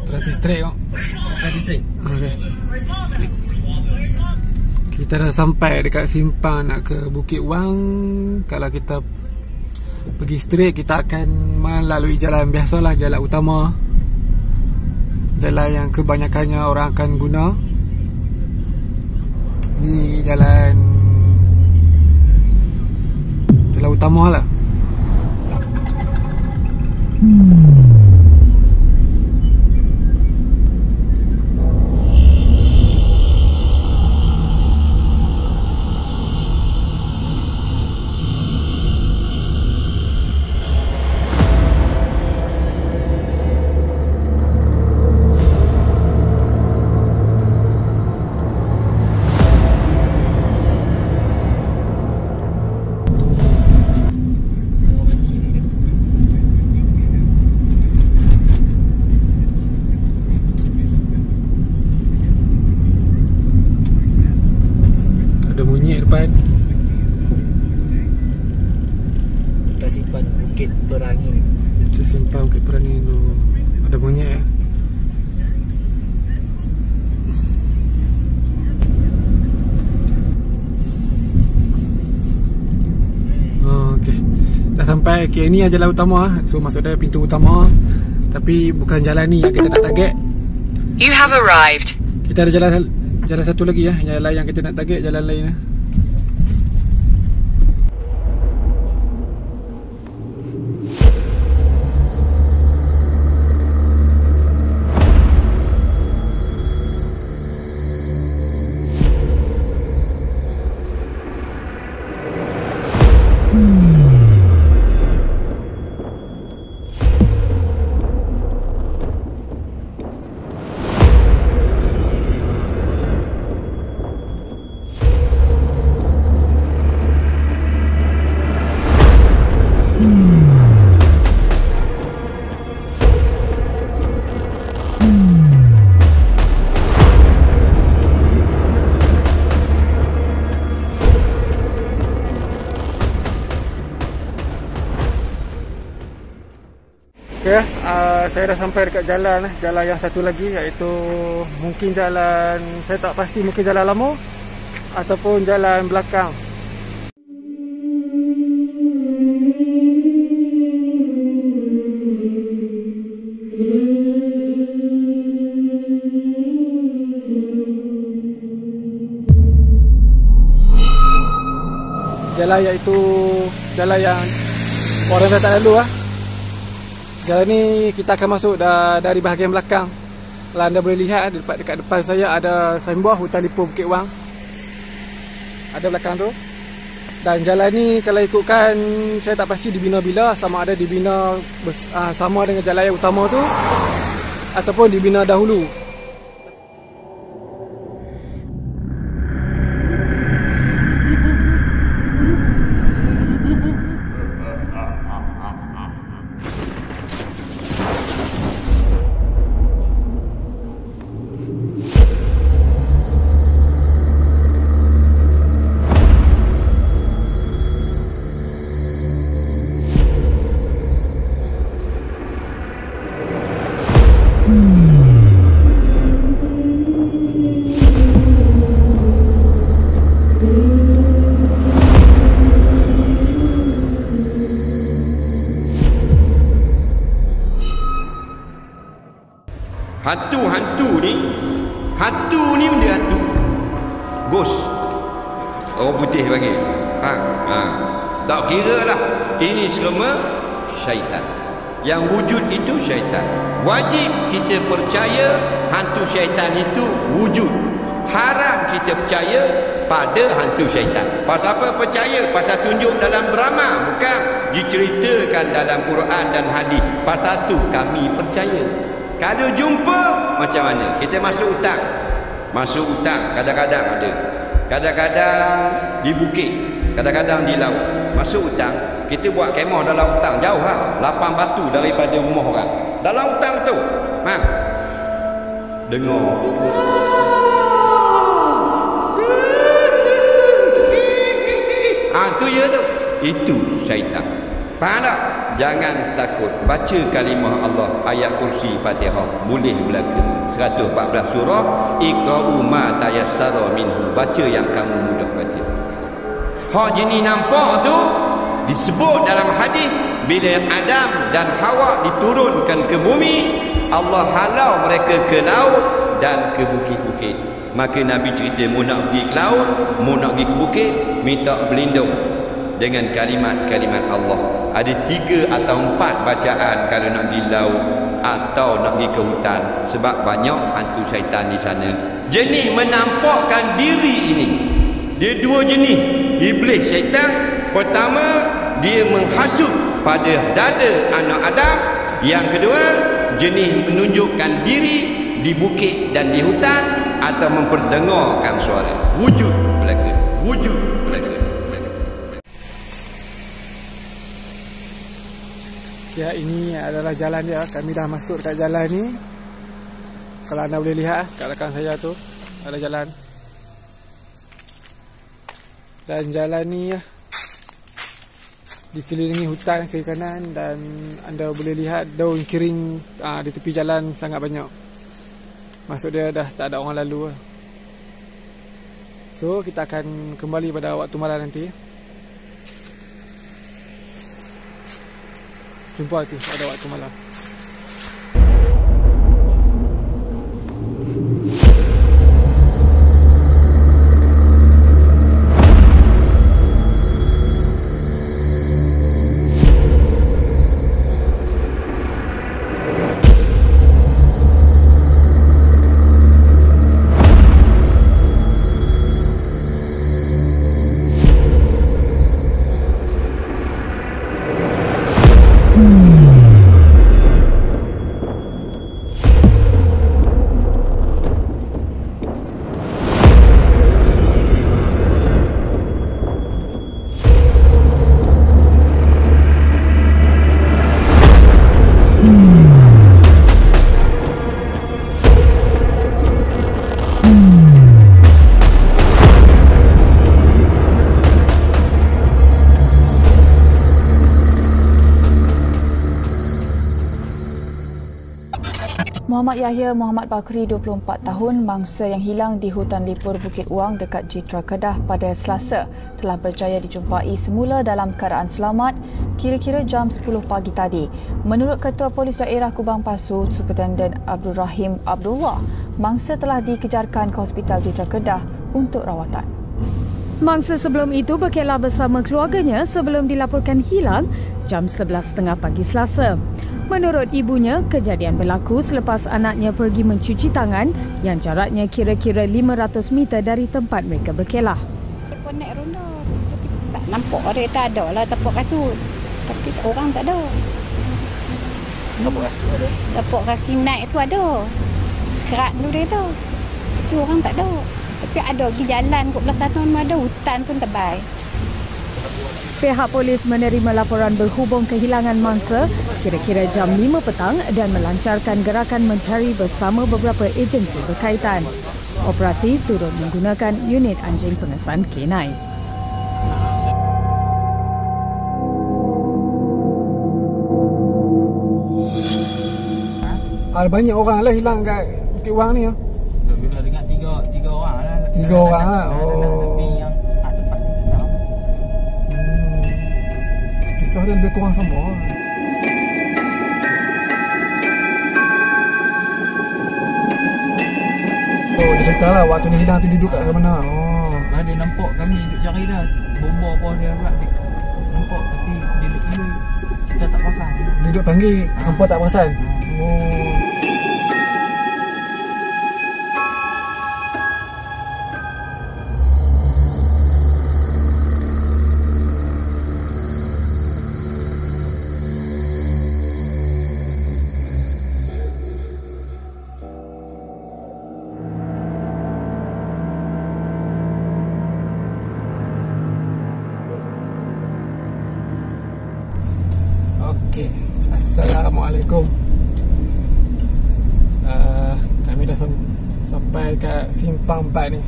Traffic straight kok. Traffic straight. Okay. Kita dah sampai dekat simpang nak ke Bukit Wang. Kalau kita pergi straight, kita akan melalui jalan biasalah, jalan utama, jalan yang kebanyakannya orang akan guna. Ni jalan utama lah. Depan Kita simpan Bukit Perangin. itu simpang Bukit Perangin tu ada monyet ya. Okey, dah sampai. Okay, ni jalan utama. So masuk dari pintu utama, tapi bukan jalan ni yang kita nak target. You have arrived. Kita ada jalan satu lagi ya, jalan yang kita nak target, jalan lain ya. Okay, saya dah sampai dekat jalan yang satu lagi, iaitu mungkin jalan, saya tak pasti, mungkin jalan lama ataupun jalan belakang. Jalan iaitu jalan yang orang dah tak lalu lah. Jalan ni kita akan masuk dari bahagian belakang. Kalau anda boleh lihat dekat depan saya ada signboard Hutan Lipur Bukit Wang. Ada belakang tu. Dan jalan ni kalau ikutkan, saya tak pasti dibina bila, sama ada dibina sama dengan jalan yang utama tu ataupun dibina dahulu. Hantu ni benda hantu. Ghost. Orang putih panggil. Tak kira lah. Ini semua syaitan. Yang wujud itu syaitan. Wajib kita percaya hantu syaitan itu wujud. Haram kita percaya pada hantu syaitan. Pasal apa percaya? Pasal tunjuk dalam drama, bukan diceritakan dalam Quran dan hadis. Pasal tu kami percaya. Kalau jumpa macam mana? Kita masuk hutan. Masuk hutan kadang-kadang ada. Kadang-kadang di bukit, kadang-kadang di laut. Masuk hutan, kita buat kemah dalam hutan jauh lah, lapang batu daripada rumah orang. Dalam hutan tu, dengar. Tu je tu. Itu syaitan. Faham tak? Jangan takut. takut. Baca kalimah Allah, ayat kursi Fatihah, boleh berlaku. 114 surah, iqra'u ma tayassara minhu, baca yang kamu mudah baca. Hak jenis nampak tu disebut dalam hadis, bila Adam dan Hawa diturunkan ke bumi, Allah halau mereka ke laut dan ke bukit-bukit. Maka Nabi cerita, mu nak pergi ke laut, mu nak pergi ke bukit, minta berlindung dengan kalimat-kalimat Allah. Ada 3 atau 4 bacaan kalau nak pergi laut atau nak pergi ke hutan, sebab banyak hantu syaitan di sana. Jenis menampakkan diri ini, dia 2 jenis. Iblis syaitan, pertama dia menghasut pada dada anak Adam. Yang kedua, jenis menunjukkan diri di bukit dan di hutan atau memperdengarkan suara. Wujud belaka, wujud belaka. Ya, ini adalah jalan dia. Kami dah masuk dekat jalan ni. Kalau anda boleh lihat kat belakang saya tu ada jalan. Dan jalan ni dikelilingi hutan kiri kanan, dan anda boleh lihat daun kering di tepi jalan sangat banyak. Maksud dia dah tak ada orang lalu. So kita akan kembali pada waktu malam nanti. Jumpa tu pada waktu malam. Muhammad Yahya Muhammad Bakri, 24 tahun, mangsa yang hilang di hutan lipur Bukit Uang dekat Jitra Kedah pada Selasa, telah berjaya dijumpai semula dalam keadaan selamat kira-kira jam 10 pagi tadi. Menurut Ketua Polis Daerah Kubang Pasu, Superintendent Abdul Rahim Abdullah, mangsa telah dikejarkan ke Hospital Jitra Kedah untuk rawatan. Mangsa sebelum itu berkelah bersama keluarganya sebelum dilaporkan hilang jam 11.30 pagi Selasa. Menurut ibunya, kejadian berlaku selepas anaknya pergi mencuci tangan yang jaraknya kira-kira 500 meter dari tempat mereka berkelah. Dia naik ronda, tapi tak nampak dia, tak ada lah tapak kasut. Tapi orang tak ada. Tapak kasut ada? Tapak kaki naik tu ada. Sekerat tu dia tu. Tapi orang tak ada. Tapi ada pergi jalan kat belah sana ada, hutan pun tebal. Pihak polis menerima laporan berhubung kehilangan mangsa kira-kira jam 5 petang dan melancarkan gerakan mencari bersama beberapa agensi berkaitan. Operasi turut menggunakan unit anjing pengesan K9. Ada banyak orang lah hilang kat Bukit Uang ni. Kita dengar tiga orang lah. 3 orang lah. Tapi yang tak dapat kita tahu. Kisah dia lebih kurang sama. Oh, dia cerita lah waktu dia hilang tu duduk kat mana. Oh. Dia nampak kami duduk cari dah. Bomba apa dia buat. Nampak tapi dia duduk dulu. Kita tak perasan. Dia duduk panggil, hampa tak perasan. Oh. Okey, Assalamualaikum. Kami dah sampai kat Simpang 4 ni.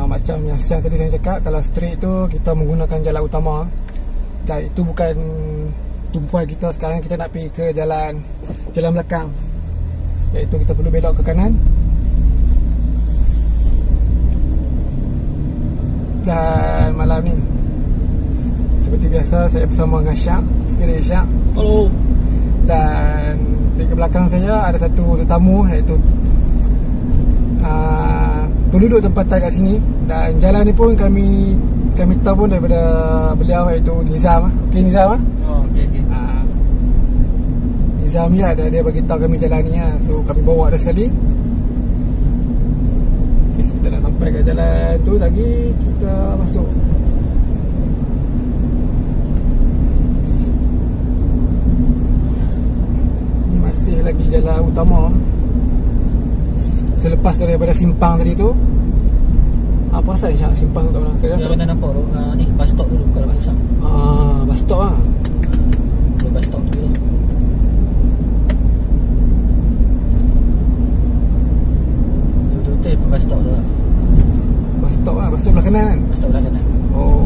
Macam yang siang tadi saya cakap, kalau straight tu kita menggunakan jalan utama. Dan itu bukan tumpuan kita sekarang kita nak pergi ke jalan belakang, iaitu kita perlu belok ke kanan. Dan malam ni seperti biasa saya bersama dengan Syak, Spirit Syak. Hello. Dan di belakang saya ada satu tetamu, iaitu penduduk tempatan kat sini. Dan jalan ni pun kami tahu pun daripada beliau, iaitu Nizam. Okey Nizam. Oh, okey. Nizam ni ada, dia bagi tahu kami jalan ni. So kami bawa dah sekali. Okey, kita nak sampai ke jalan tu lagi, kita masuk. Ni masih lagi jalan utama. Selepas daripada simpang tadi tu, apa pasal Syak simpang tu tak pernah? Kita kena nampak tu. Ni bus stop dulu kalau pusat. Bus stop lah. Bus stop tu. Betul-betul bus stop tu. Bus stop lah, bus stop belah kanan kan? Bus stop belah kanan. Oh.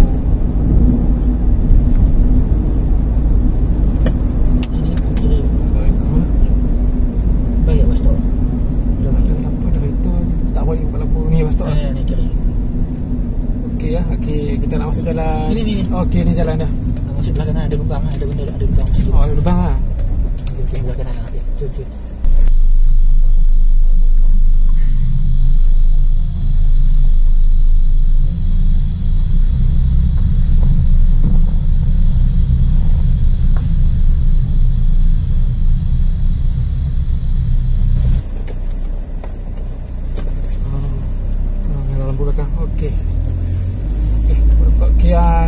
Ini kiri. Baik bus stop. Lampu dah kereta tak boleh buka lampu. Ni bus stop lah. Ni kiri. Okey lah, okey, kita nak masuk jalan. Ni. Okey, ni jalan dah. Masuk belah kanan ada lubang, ada benda ada lubang sikit. Oh, ada lubang lah. Okey, belah kanan ada. Jom.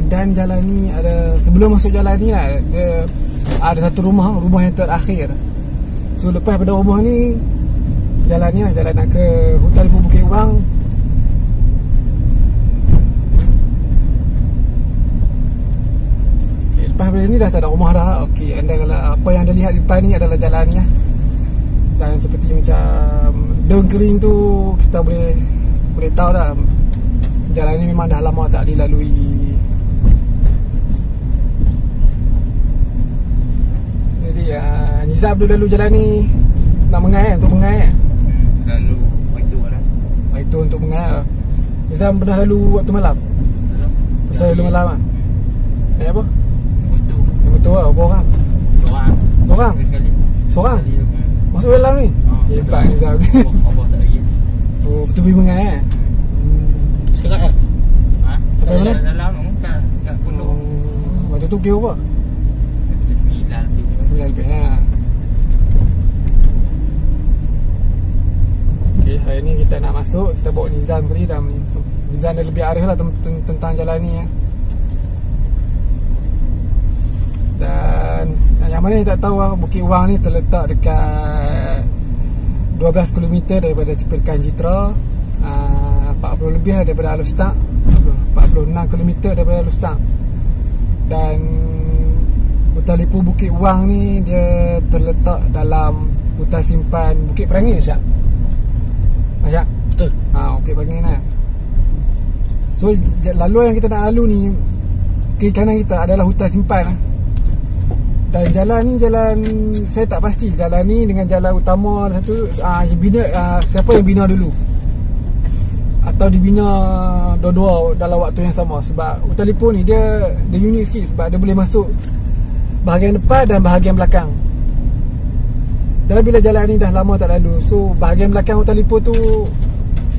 Dan jalan ni ada, sebelum masuk jalan ni lah, ada satu rumah yang terakhir. So lepas pada rumah ni, jalan ni lah, jalan nak ke Hutan Lipur Bukit Uang. Okay, lepas pada ni dah tak ada rumah dah. Okey, anda kalau apa yang anda lihat di depan ni adalah jalan ni lah. Dan seperti macam daun kering tu, kita boleh tahu dah jalan ni memang dah lama tak dilalui. Jadi Nizam dulu lalu jalan ni nak mengai kan, untuk mengai kan? Lalu waktu lah. Itu untuk mengai. Nizam pernah lalu waktu malam? Bisa lalu malam kan? Naik apa? Motor. Naik motor lah, berapa orang? Seorang? Sekali. Seorang? Masuk dalam ni? Hebat Nizam ni. Allah tak lagi. Oh, betul pergi mengai kan? Sekarang kan? Sampai mana? Dalam kat pondok. Waktu tu kira apa? 9 lebih ha. Okay, hari ni kita nak masuk. Kita bawa Nizam tadi dah. Nizam dah lebih arif lah tentang jalan ni ya. Dan yang mana ni tak tahu lah, Bukit Uang ni terletak dekat 12 km daripada Pekan Jitra, 40 lebih daripada Alustaq, 46 km daripada Alustaq. Dan Hutan Lipur Bukit Uang ni dia terletak dalam hutan simpan Bukit Perangin, Syak? Syak? Betul. Bukit Perangin lah. So laluan yang kita nak lalu ni, kiri kanan kita adalah hutan simpan lah. Dan jalan ni saya tak pasti jalan ni dengan jalan utama satu siapa yang bina dulu, atau dibina dua-dua dalam waktu yang sama. Sebab Hutan Lipur ni dia unik sikit sebab dia boleh masuk bahagian depan dan bahagian belakang. Dan bila jalan ni dah lama tak lalu, so bahagian belakang Hutan Lipur tu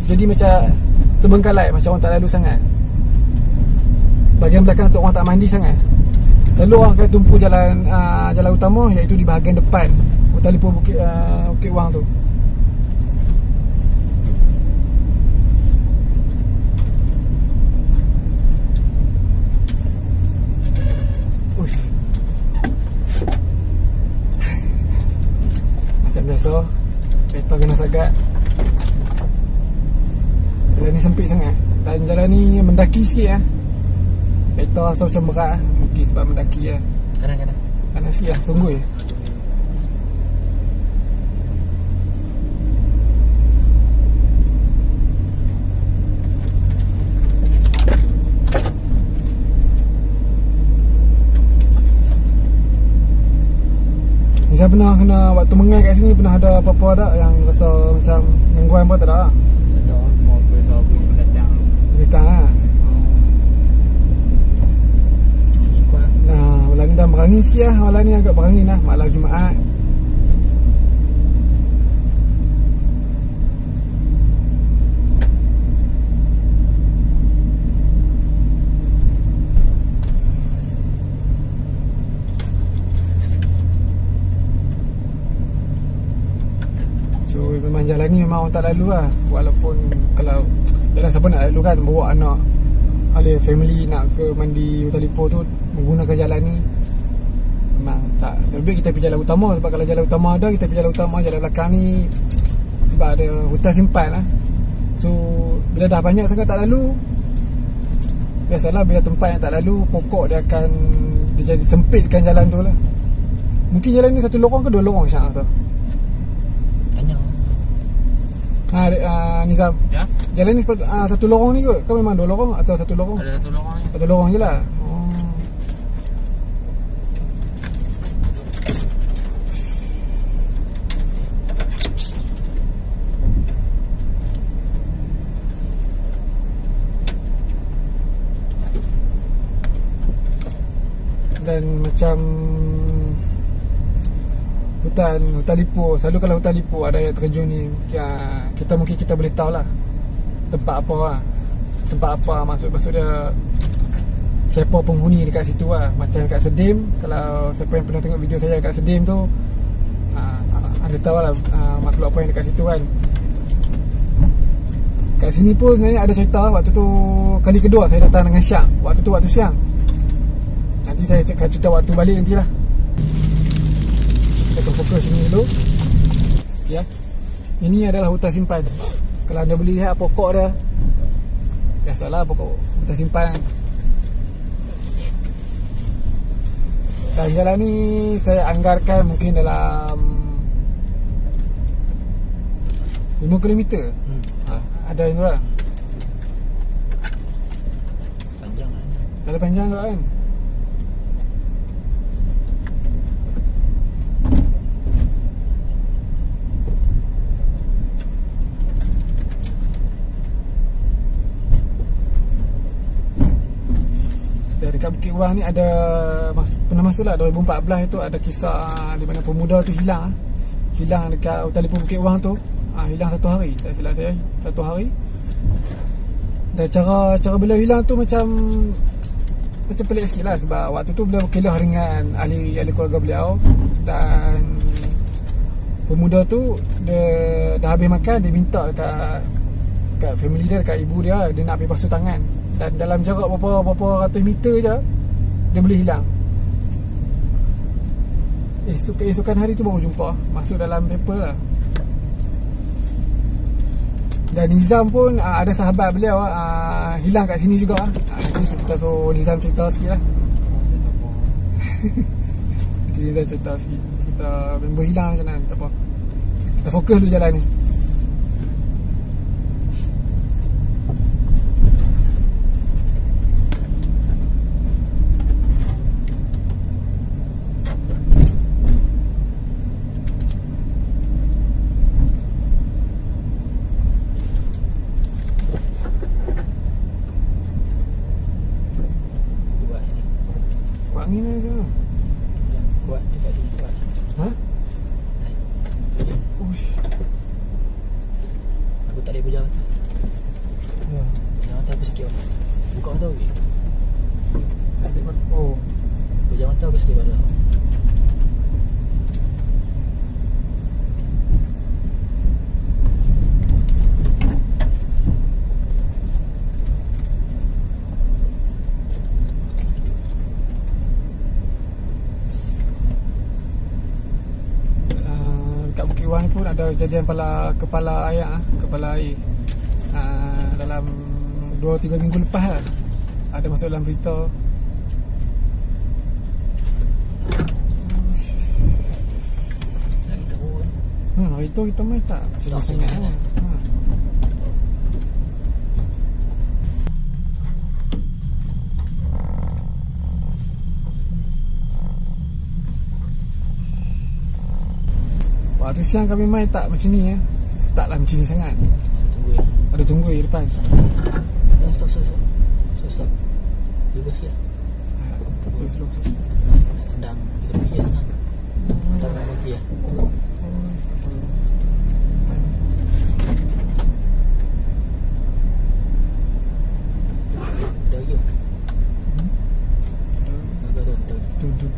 jadi macam terbengkalai, macam orang tak lalu sangat. Bahagian belakang tu orang tak mandi sangat. Selalu orang akan tumpu jalan utama, iaitu di bahagian depan Hutan Lipur Bukit Uang tu. Macam biasa, kereta kena sagak. Jalan ni sempit sangat. Dan jalan ni mendaki sikit lah. Kereta rasa macam berat lah. Mungkin sebab mendaki lah. Kanan-kanan. Kanan sikit lah, tunggu je. pernah kena waktu mengai kat sini pernah ada apa-apa tak yang rasa macam gangguan apa tak ada? Ada mau ke sahabat datang. Datang lah. Nah, malam ni dah berangin sikit lah. Malam ni agak berangin lah. Malam Jumaat. So memang jalan ni memang orang tak lalu lah. Walaupun kalau yalah, siapa nak lalu kan, bawa anak ahli family nak ke mandi Hutan Lipur tu menggunakan jalan ni. Memang tak, lebih kita pergi jalan utama. Sebab kalau jalan utama ada, kita pergi jalan utama. Jalan belakang ni sebab ada hutan simpan lah. So bila dah banyak sangat tak lalu, biasalah bila tempat yang tak lalu, pokok dia akan dia jadi sempitkan jalan tu lah. Mungkin jalan ni satu lorong ke dua lorong Syah rasa? Nizam, Ya? jalan ni satu lorong ni kot? Kau memang dua lorong atau satu lorong? Ada satu lorong ni. Satu lorong je lah. Dan macam Hutan Lipur, selalu kalau Hutan Lipur ada air terjun ni, mungkin kita boleh tahu lah tempat apa lah. Tempat apa maksud dia, siapa penghuni dekat situ lah. Macam dekat Sedim, kalau siapa yang pernah tengok video saya dekat Sedim tu, anda tahu lah makhluk apa yang dekat situ kan. Kat sini pun sebenarnya ada cerita. Waktu tu kali kedua saya datang dengan Syam. Waktu tu waktu siang. Nanti saya akan cerita waktu balik nanti lah. Kita fokus sini dulu. Ya. Ini adalah hutan simpan. Kalau anda boleh lihat pokok dia, biasalah pokok hutan simpan. Dan jalan ni saya anggarkan mungkin dalam 5 km. Ada ni lah. Panjang lah. Ada panjang tak kan? Dekat Bukit Wang ni ada, pernah masuk lah 2014 itu ada kisah di mana pemuda tu hilang dekat Hutan Lipur Bukit Wang tu. Hilang 1 hari, saya silap saya 1 hari. Dan cara beliau hilang tu macam pelik sikit lah. Sebab waktu tu beliau berkelah dengan ahli keluarga beliau. Dan pemuda tu dia dah habis makan, dia minta dekat family dia, dekat ibu dia nak pergi basuh tangan. Dan dalam jarak berapa ratus meter je dia boleh hilang. Keesokan hari tu baru jumpa, masuk dalam paper lah. Dan Nizam pun ada sahabat beliau hilang kat sini juga. Nanti kita suruh Nizam cerita sikit lah. Nanti Nizam cerita sikit, cerita member hilang macam mana, tak apa. Kita fokus dulu jalan ni. Angin aja. Buat dekat sini buat. Ha? Ush. Aku tak boleh berjalan. Ya. Jangan mata aku sikit. Buka mata lagi. Oh. Berjalan mata aku sikit pada. Bukit Wang ni pun ada kejadian kepala air dalam 2-3 minggu lepas lah. Ada masuk dalam berita. Lagi teruk. Hari tu kita main tak cerita sangat kan. Waktu siang kami main tak macam ni ya. Taklah macam ni sangat. Tunggu ya. Ada tunggu di depan. Stop. Bebas ya. Slow. Tendang tepi ya. Tendang mati ya. Dah ya. Duduk.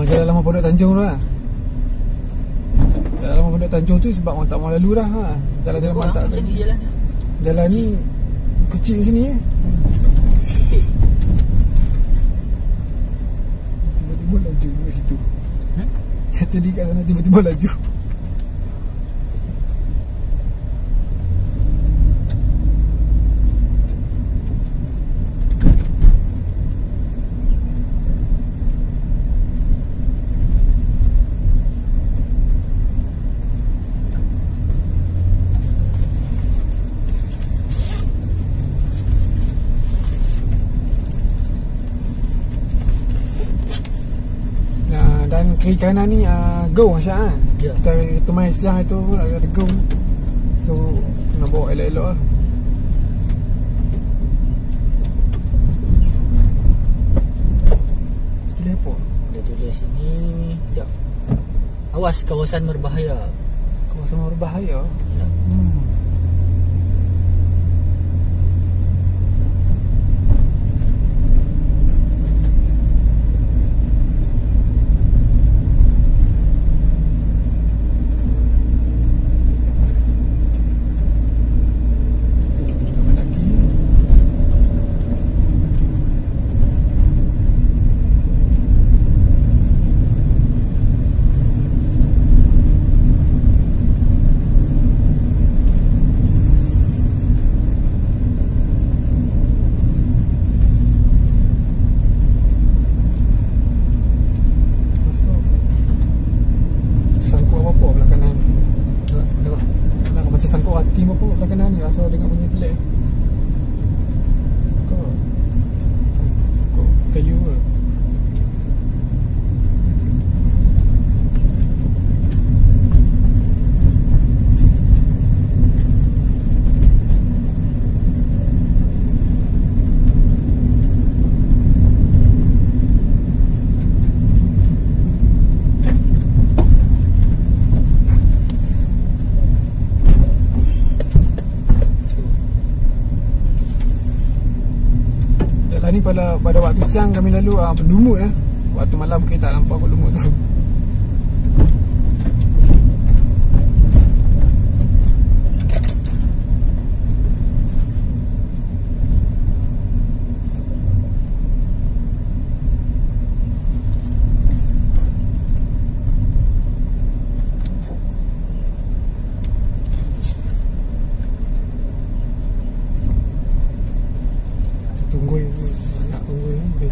Jalan lama Pondok Tanjung tu lah. Jalan lama Pondok Tanjung tu sebab orang tak mau lalu dah ha. Jalan-jalan orang tak tahu. Jalan ni kecil macam ni Tiba-tiba laju kat situ. Tadi kat sana tiba-tiba laju. Dan kiri kanan ni go Syah kan? Ya. Kita main siang itu ada go. So kena bawa elok-elok lah. Tulis apa? Dia tulis sini. Sekejap. Awas kawasan berbahaya. Kawasan berbahaya? Ya. Tim apa belah kanan ni asal dengan bunyi pelik. Kau sangkut kayu ke? Ni pada waktu siang kami lalu berlumut lah. Waktu malam kita tak nampak berlumut tu. Tunggu nak tunggu ni.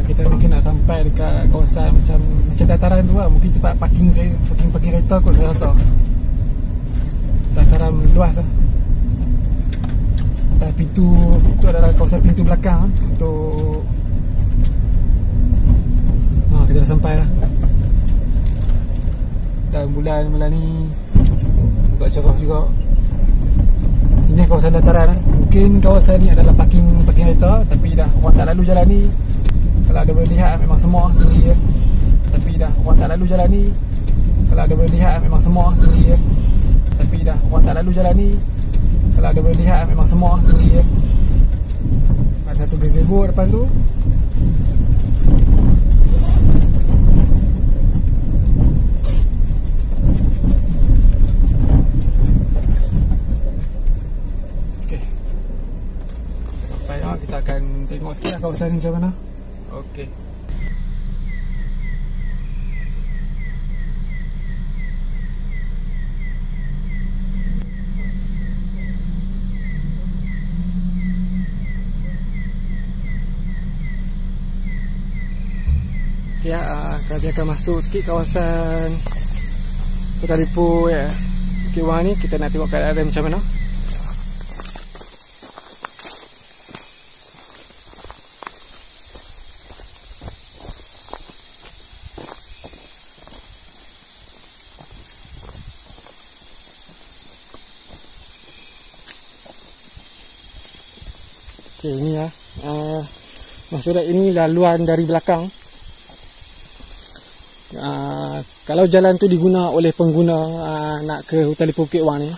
Kita mungkin nak sampai dekat kawasan macam dataran tu lah. Mungkin tempat parking kereta kot saya rasa. Dataran luas lah. Dan pintu itu adalah kawasan pintu belakang untuk kita dah sampai lah. Dan bulan ni agak cerah juga. Ini kawasan dataran lah. Mungkin kawasan ni adalah parking kereta, tapi dah orang tak lalu jalan ni. Kalau ada boleh lihat memang semua tinggi je. Tapi dah orang tak lalu jalan ni. Kalau ada boleh lihat memang semua tinggi ya. Tapi dah orang tak lalu jalan ni. Kalau ada boleh lihat memang semua tinggi ya. Ada satu gazebo depan tu. Okey. Sampai kita akan tengok sikit lah kawasan ni macam mana. Okey. Ya, kami akan masuk sikit kawasan Kota Lipur ya. Bukit Wang ni kita nak tengok keadaan dia macam mana. Okey, ini ya. Maksudnya ini laluan dari belakang. Kalau jalan tu diguna oleh pengguna nak ke Hutan Lipur Bukit Wang ni,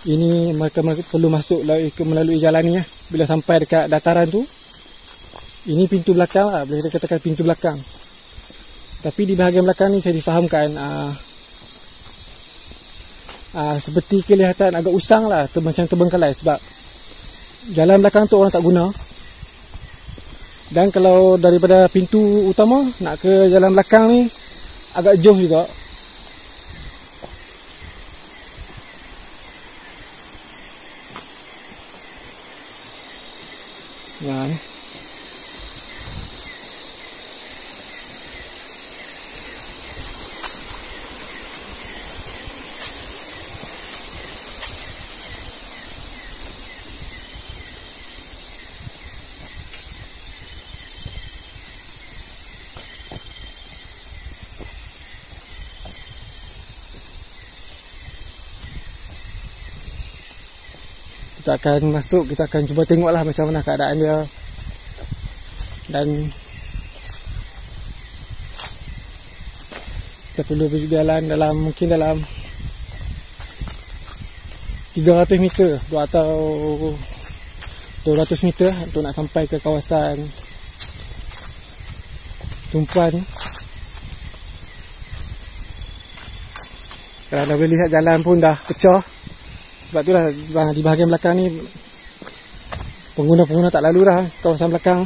ini mereka perlu masuk melalui jalan ni ya. Bila sampai dekat dataran tu, ini pintu belakang lah, boleh dikatakan pintu belakang. Tapi di bahagian belakang ni saya difahamkan seperti kelihatan agak usang lah, macam terbengkalai sebab jalan belakang tu orang tak guna. Dan kalau daripada pintu utama nak ke jalan belakang ni agak jauh juga. Ya. Kita akan masuk, kita akan cuba tengoklah macam mana keadaan dia. Dan kita perlu berjalan dalam mungkin dalam 300 meter atau 200 meter untuk nak sampai ke kawasan tumpuan. Kalau dah boleh lihat jalan pun dah pecah. Sebab itulah di bahagian belakang ni pengguna-pengguna tak lalu dah kawasan belakang.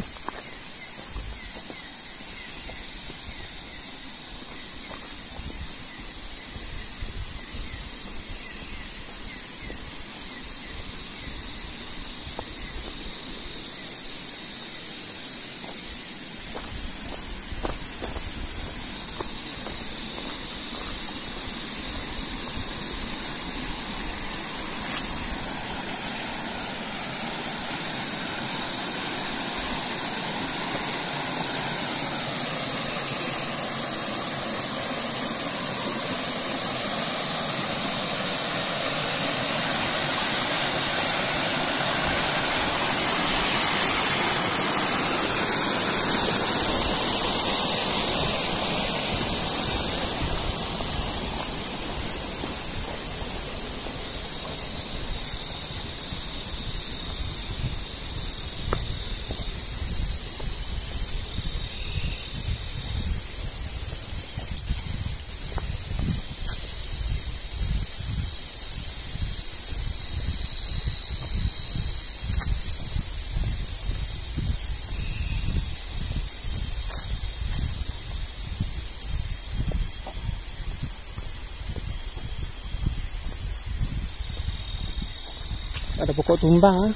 Ada pokok tumbang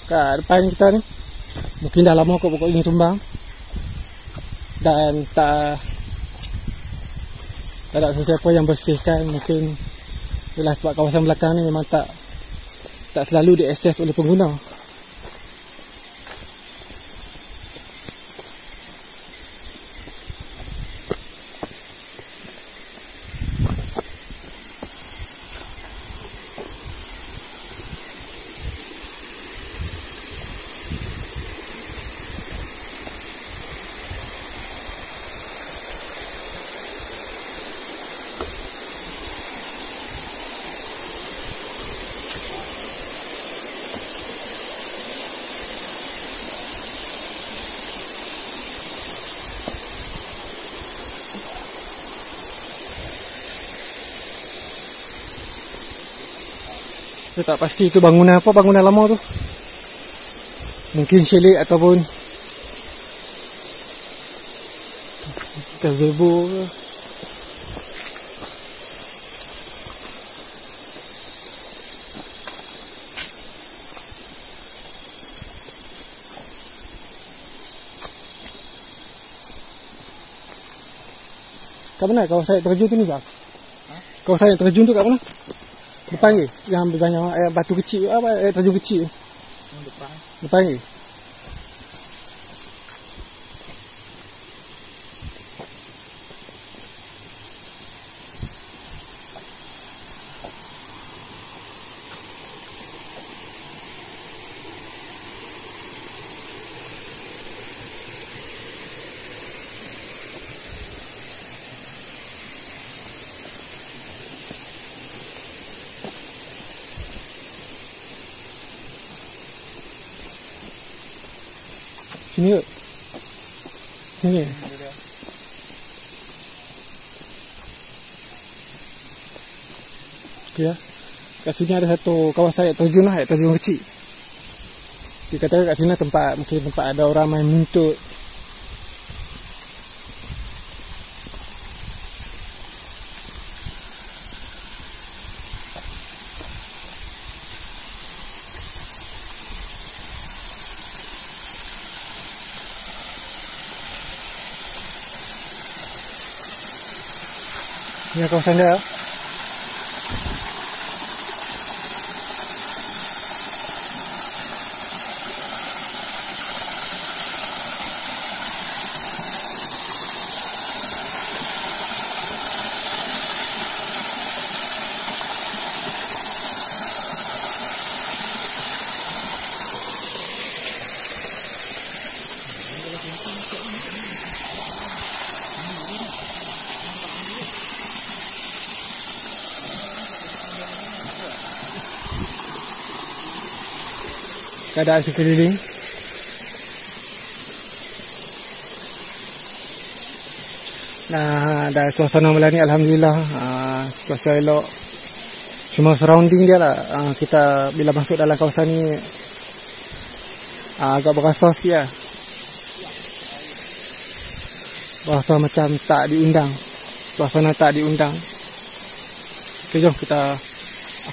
kat depan kita ni. Mungkin dah lama kot pokok ini tumbang. Dan tak ada sesiapa yang bersihkan. Mungkin ialah sebab kawasan belakang ni memang tak selalu diakses oleh pengguna. Saya tak pasti itu bangunan apa, bangunan lama tu. Mungkin chalet ataupun gazebo ke. Kat mana kawasan terjun tu ni, Zaf? Kawasan yang terjun tu kat mana? Depan ke? Yang banyak batu kecil, apa terjun kecil? Depan. Depan ke? Sini ke? Sini. Okey ya. Kat sini ada satu kawasan air terjun lah, air terjun kecil. Dikatakan kat sini tempat, mungkin tempat ada orang main muntut. Ini kawasan dia. Keadaan sekeliling. Nah, dan suasana malam ni alhamdulillah cuaca elok. Cuma surrounding dia lah, kita bila masuk dalam kawasan ni agak berasa sikit lah. Berasa macam tak diundang. Suasana tak diundang. Okay, jom kita.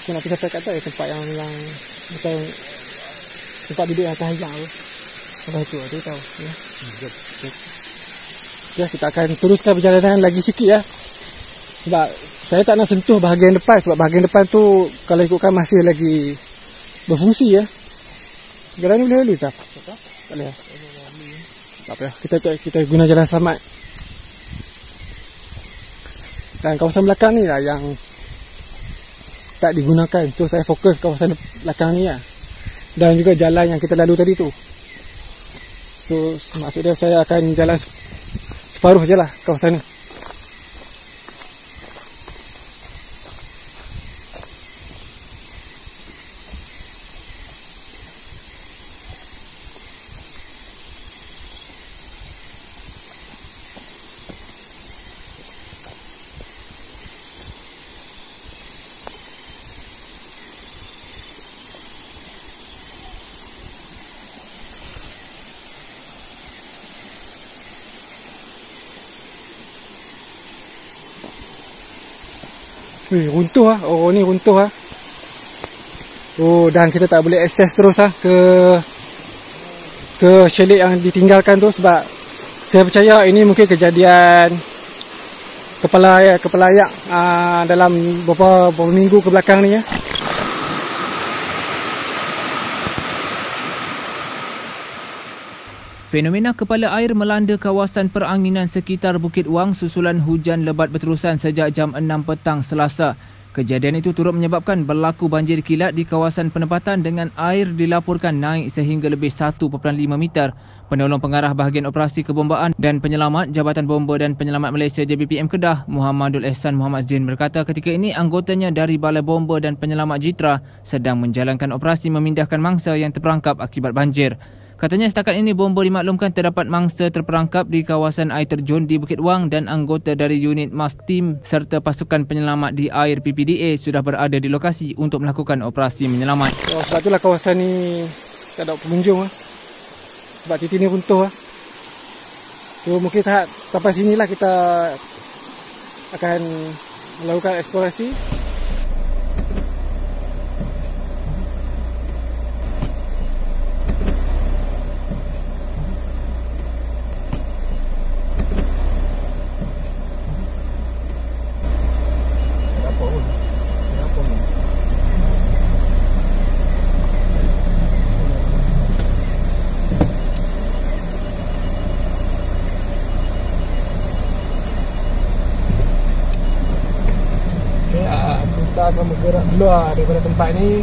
Aku nak pergi sampai kat atas tempat yang macam tempat duduk yang atas hijau tu. Sampai tu ada tahu ya. Ya, kita akan teruskan perjalanan lagi sikit ya. Sebab saya tak nak sentuh bahagian depan, sebab bahagian depan tu kalau ikutkan masih lagi berfungsi ya. Jalan ni boleh lalu tak? Tak boleh. Tak apa ya. Kita guna jalan selamat. Dan kawasan belakang ni lah yang tak digunakan. So saya fokus kawasan belakang ni lah. Dan juga jalan yang kita lalu tadi tu. So maksudnya saya akan jalan separuh je lah kawasan ni. Runtuh lah. Oh ni runtuh lah. Oh, dan kita tak boleh akses terus lah ke chalet yang ditinggalkan tu, sebab saya percaya ini mungkin kejadian kepelayak dalam beberapa minggu ke belakang ni ya. Fenomena kepala air melanda kawasan peranginan sekitar Bukit Wang susulan hujan lebat berterusan sejak jam 6 petang Selasa. Kejadian itu turut menyebabkan berlaku banjir kilat di kawasan penempatan dengan air dilaporkan naik sehingga lebih 1.5 meter. Penolong pengarah bahagian operasi kebombaan dan penyelamat Jabatan Bomba dan Penyelamat Malaysia JBPM Kedah, Muhammadul Ehsan Muhammad Zain berkata ketika ini anggotanya dari Balai Bomba dan Penyelamat Jitra sedang menjalankan operasi memindahkan mangsa yang terperangkap akibat banjir. Katanya setakat ini bomba dimaklumkan terdapat mangsa terperangkap di kawasan air terjun di Bukit Wang dan anggota dari unit MAS Team serta pasukan penyelamat di air PPDA sudah berada di lokasi untuk melakukan operasi menyelamat. Sebab itulah kawasan ni tak ada pengunjung. Sebab titik ni runtuh. So mungkin sampai sinilah kita akan melakukan eksplorasi. Kita akan bergerak keluar daripada tempat ni.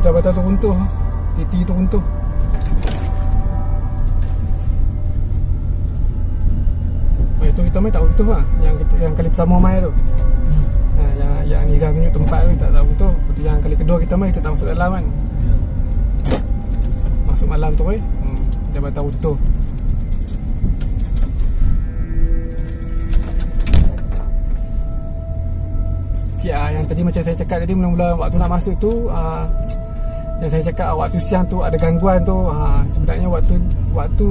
Jabatan tu runtuh, titik tu runtuh. Itu kita main tak runtuh lah. Yang kali pertama main tu. Yang Nizam tunjuk tempat tu tak runtuh. Lepas yang kali kedua kita main, kita tak masuk dalam kan. Masuk malam tu jabatan runtuh. Yang tadi macam saya cakap tadi, mula-mula waktu nak masuk tu, yang saya cakap waktu siang tu ada gangguan tu. Sebenarnya waktu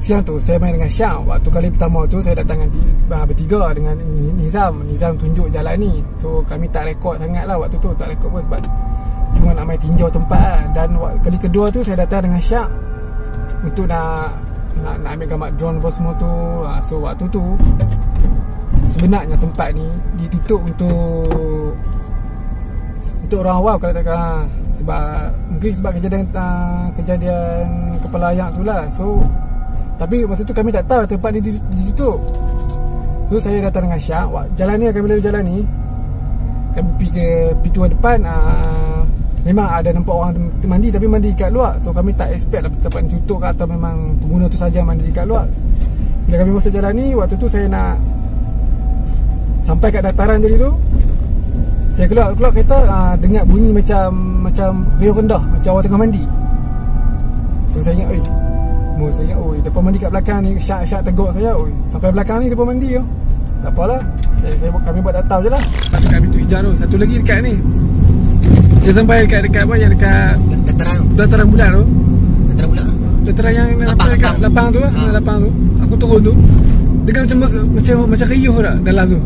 siang tu saya main dengan Syam. Waktu kali pertama tu saya datang dengan bertiga dengan Nizam. Nizam tunjuk jalan ni. So kami tak rekod sangat lah waktu tu. Tak rekod pun sebab cuma nak main tinjau tempat lah. Dan kali kedua tu saya datang dengan Syam untuk nak ambil gambar drone apa semua tu. So waktu tu sebenarnya tempat ni ditutup untuk orang awam kalau katakan, mungkin sebab kejadian kepala ayak tu lah. So tapi masa tu kami tak tahu tempat ni ditutup. So saya datang dengan Syak. Jalan ni, kami lalu jalan ni, kami pergi ke pintu depan. Memang ada nampak orang mandi, tapi mandi kat luar. So kami tak expect lah tempat ni tutup ke atau memang pengguna tu saja mandi kat luar. Bila kami masuk jalan ni, waktu tu saya nak sampai kat dataran tadi tu, saya keluar kereta, dengar bunyi macam riuh rendah, macam orang tengah mandi. So saya ingat, depan mandi kat belakang ni. Syak tegur saya, sampai belakang ni depan mandi. Tak apalah, kami buat tak tahu je lah. Dekat pintu hijau tu, satu lagi dekat ni. Dia sampai dekat apa, yang dekat dataran bulan tu. Dataran bulan? Dataran yang dekat lapang tu lah. Lapang tu, aku turun tu, dengar macam riuh tak dalam tu.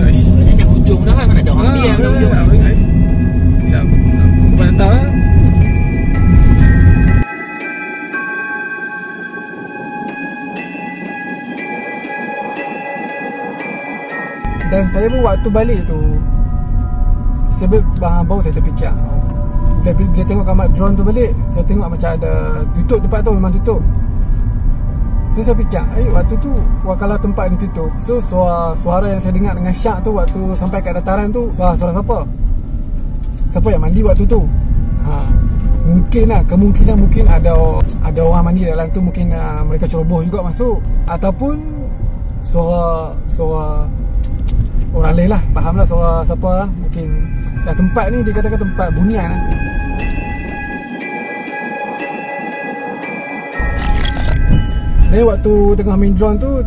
Ada hujung dah kan, mana ada orang diam dah hujung. Macam aku tak tahu lah. Dan saya pun waktu balik tu, saya baru saya terfikir, bila tengok gambar drone tu balik, saya tengok macam ada tutup tempat tu, memang tutup. So saya fikir, waktu tu kalau tempat ni tutup, so suara yang saya dengar dengan Syak tu waktu sampai kat dataran tu, suara siapa? Siapa yang mandi waktu tu? Mungkin lah, kemungkinan mungkin ada orang mandi dalam tu. Mungkin mereka ceroboh juga masuk. Ataupun suara orang lain lah, faham lah suara siapa lah. Mungkin tempat ni dikatakan tempat bunian lah. Dan waktu tengah main drone tu,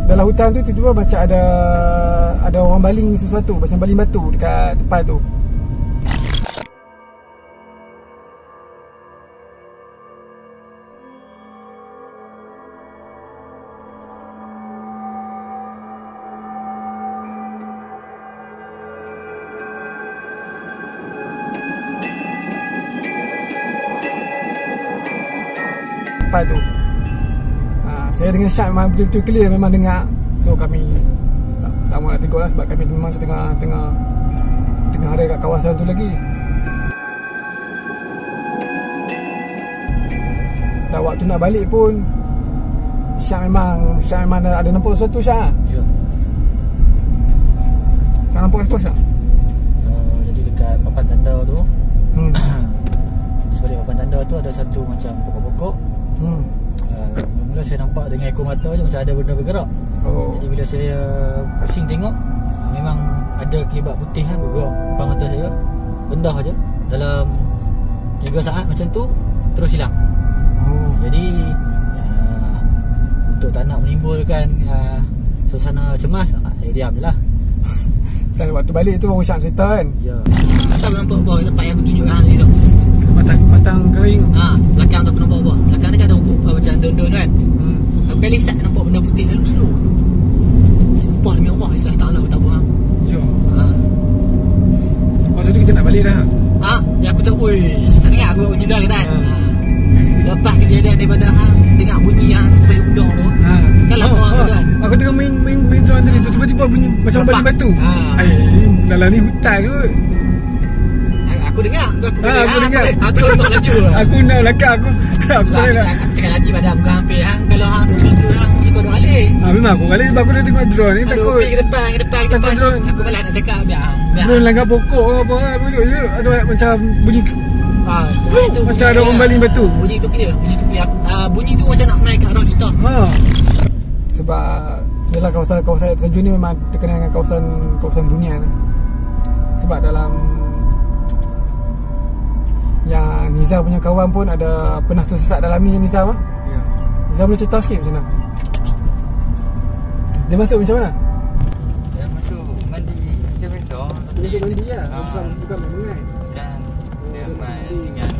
dalam hutan tu tiba-tiba macam ada orang baling sesuatu, macam baling batu dekat tempat tu. kapal tu. Saya dengan Syah memang betul-betul clear, memang dengar. So kami tak mahu nak tegur lah, sebab kami memang tengah ada kat kawasan tu lagi. Dan waktu nak balik pun Syah memang ada nampak sesuatu, Syah. Ya. Kau nampak apa, Syah? Jadi dekat papan tanda tu, sebalik papan tanda tu ada satu macam pokok-pokok. Mula saya nampak dengan ekor mata je macam ada benda bergerak. Jadi bila saya pusing tengok, memang ada kelibat putih bergerak depan mata saya. Rendah je. Dalam 3 saat macam tu terus hilang. Jadi untuk tak nak menimbulkan suasana cemas, saya diam je lah. Dan waktu balik tu baru Syah cerita kan? Ya. Tak nampak apa tempat yang aku tunjukkan tadi tu. Batang kering. Belakang tak nampak apa. Belakang ni kan ada rumput macam daun-daun kan. Kali sat nampak benda putih lalu slow. Sumpah demi Allah, Allah Ta'ala tak bohong. Ya. Waktu tu kita nak balik dah. Ya aku tak wish. Tak dengar aku bunyi dah kan. Lepas kejadian daripada dengar bunyi yang sampai udang tu. Kan lapar tu kan. Aku tengah main drone tadi tu, tiba-tiba bunyi macam balik batu. Dalam ni hutan kot. Aku dengar. Aku dengar. Aku nak laju. Aku nak belakang aku. Aku cakap lagi pada bukan hampir kalau hang dulu hang suka duk balik. Memang aku balik sebab aku dah tengok drone ni takut. Ke depan. Aku malas nak cakap biar. Drone langgar pokok apa bunyi je. Ada macam bunyi macam ada orang baling batu. Bunyi tu clear. Bunyi tu macam nak main kat arah kita. Sebab yalah kawasan terjun ni memang terkenal dengan kawasan bunian. Sebab dalam yang Nizam punya kawan pun ada pernah tersesat dalam ni, Nizam. Ya. Nizam boleh cerita sikit macam mana? Dia masuk macam mana? Dia masuk mandi macam biasa. Dia mandi lah, bukan main. Dan dia main dengan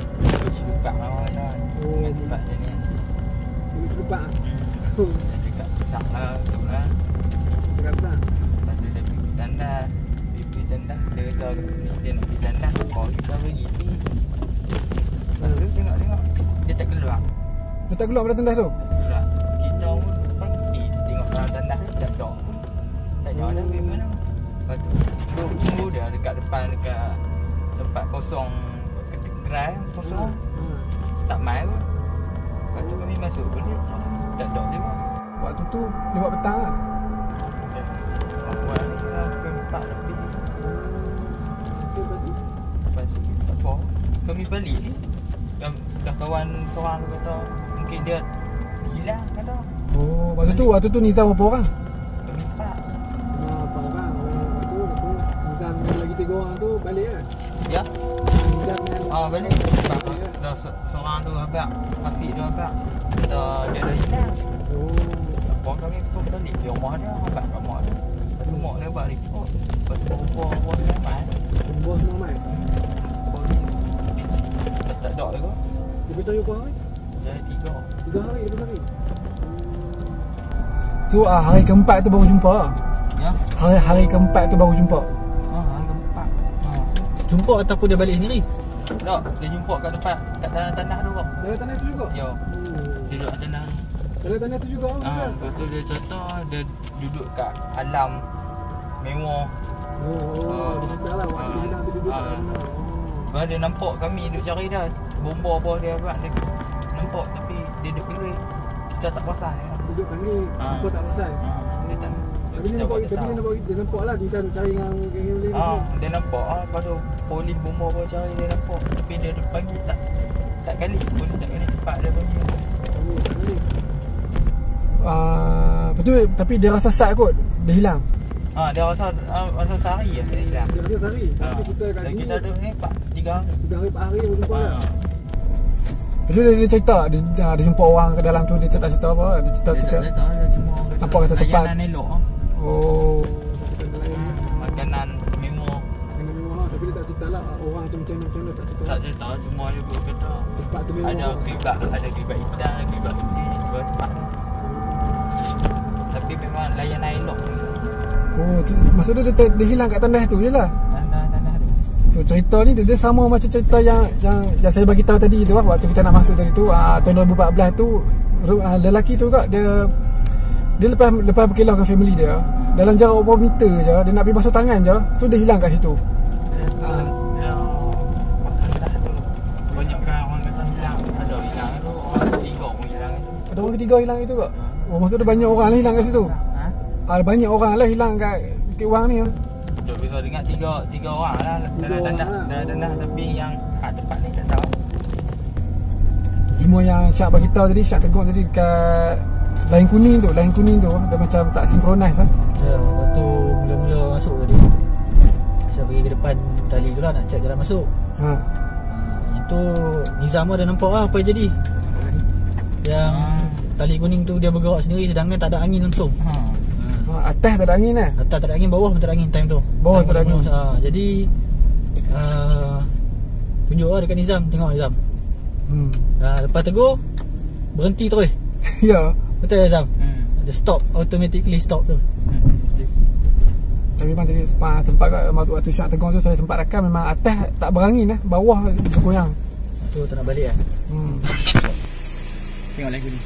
celupak lawan dah. Dengan celupak je ni. Dengan celupak? Dia cakap besar lah tu lah. Cakap besar? Lepas tu dia pergi tandas. Dia kata dia nak pergi tandas. Kau kita pergi ni. Lepas tu tengok dia tak keluar. Dia tak keluar pada tandas tu? Tak keluar. Kita pun pergi tengok dalam tandas tu tak ada pun. Tak ada dah pergi mana. Lepas tu tunggu dia dekat depan dekat tempat kosong, gerai kosong. Tak main pun. Lepas tu kami masuk pun dia tak ada lewat. Waktu tu lewat petang lah? Awal ni pukul 4 lebih. Lepas tu tak apa. Kami balik ni dah kawan tu kata mungkin dia hilang kata. Waktu tu Nizam berapa orang? Kami 4. 4 orang. Waktu Nizam lagi 3 orang tu balik kan? Ya. Nizam balik. Dah seorang tu abang Hafiz tu abang dia dah hilang. Apa kami pun balik di rumah dia, abang kat mak dia. Lepas tu mak dia buat report. Lepas tu buah dia main. Buah semua main? Tak ada lagi. Dia percaya kau hari? Dah 3 hari lepas hari? Tu hari keempat tu baru jumpa? Ya. Hari keempat tu baru jumpa? Hari keempat. Jumpa ataupun dia balik sendiri? Tak, dia jumpa kat depan, kat dalam tanah tu kok. Dalam tanah tu juga? Ya. Dia duduk tanah. Dalam tanah tu juga? Lepas tu dia cerita dia duduk kat alam mewah. Dia cerita lah waktu dia hilang tu duduk kat mana. Lepas dia nampak kami duduk cari dah. Bomba apa dia buat dia nampak tapi dia duduk pilih. Kita tak perasan. Duduk kat ni, apa tak perasan? Dia tak. Tapi dia nampak lah dia cari dengan geng-geng boleh. Dia nampak lepas tu polis bomba apa cari dia nampak. Tapi dia panggil tak kali. Polis tak kali cepat dia panggil. Betul, tapi dia rasa sat kot. Dia hilang. Dia rasa sehari lah dia hilang. Dia rasa sehari? Tapi kita kat sini kita duduk ni 3 hari. 3 hari 4 hari baru jumpa lah. Lepas tu dia cerita, dia jumpa orang ke dalam tu, dia cerita apa? Dia cerita dia cuma nampak kata tempat layanan elok. Makanan mewah. Makanan mewah, tapi dia tak cerita lah orang tu macam mana tak cerita. Tak cerita, cuma dia pun kata tempat tu mewah. Ada kelibat hitam, ada kelibat putih dua tempat. Tapi memang layanan elok. Maksud dia hilang kat tandas tu je lah. Tandas tu. So So cerita ni dia sama macam cerita yang saya bagi tahu tadi tu waktu kita nak masuk tadi tu, tahun 2014 tu lelaki tu kak dia lepas berkelahkan family dia dalam jarak berapa meter je, dia nak pergi basuh tangan je, tu dia hilang kat situ. Ada orang ketiga hilang itu kak. Oh, maksud dia banyak orang lah hilang kat situ. Ada banyak orang lah hilang kat Bukit Wang ni. Betul, bisa dengar tiga orang lah dalam tanah, tapi yang kat tempat ni tak tahu. Semua yang Syak bagi tahu tadi, Syak tegur tadi dekat lain kuning tu dia macam tak sinkronis lah. Ya, waktu mula-mula masuk tadi saya pergi ke depan tali tu lah nak cek jalan masuk. Itu Nizam ada nampak lah apa yang jadi. Yang tali kuning tu dia bergerak sendiri sedangkan tak ada angin langsung. Atas tak ada angin lah. Atas tak ada angin, bawah pun tak ada angin time tu. Bawah tak ada angin. Jadi tunjuk lah dekat Nizam, tengok Nizam. Lepas tegur berhenti terus. Ya. Betul Nizam. Dia stop, automatically stop tu. Tapi memang tadi sempat kat waktu Syak tegur tu saya sempat rakam, memang atas tak berangin lah, bawah bergoyang. Tu tak nak balik lah. Tengok lagu ni.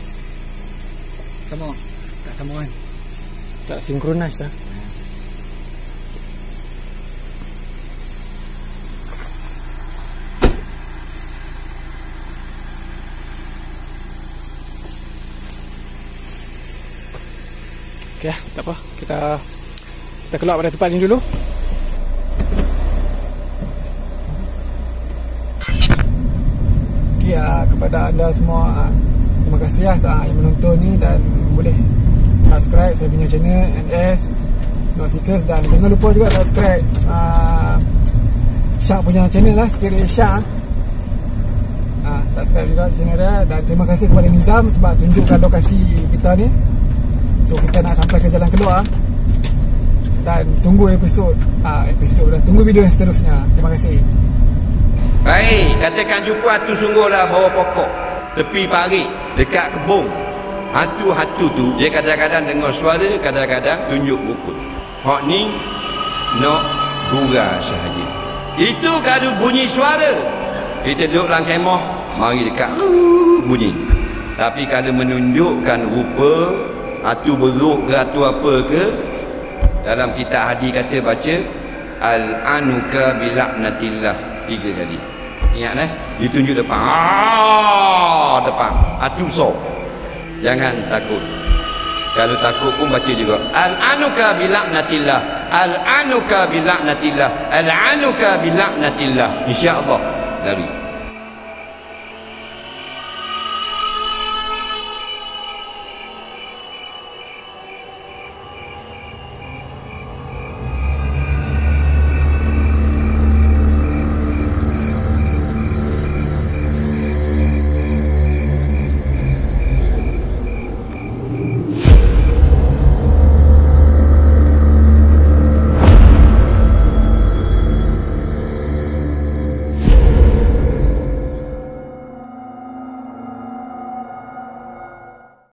Sama tak sama kan? Tak sinkronis lah. Okay, tak apa. Kita keluar pada tempat ni dulu. Okay, kepada anda semua, terima kasih yang menonton ni, dan boleh subscribe saya punya channel NS Not Seekers, dan jangan lupa juga subscribe Syak punya channel lah, Spirit Syak. Subscribe juga channel dia, dan terima kasih kepada Nizam sebab tunjukkan lokasi kita ni. So kita nak sampai ke jalan keluar, dan tunggu episod dan tunggu video yang seterusnya. Terima kasih. Baik, katakan jumpa tu sungguhlah bawah pokok tepi parit dekat kebun. Hantu-hantu tu dia kadang-kadang dengar suara, kadang-kadang tunjuk buku. Hak ni nak gurau sahaja. Itu kalau bunyi suara, kita duduk dalam kemah, mari dekat bunyi. Tapi kalau menunjukkan rupa hantu beruk ke hantu apa ke, dalam kitab hadis kata baca al-anuka bila'natillah 3 kali. Ingat ditunjuk depan. Depan hantu besar. Jangan takut. Kalau takut pun baca juga al-anuka bila'natillah, al-anuka bila'natillah, al-anuka bila'natillah. InsyaAllah lari.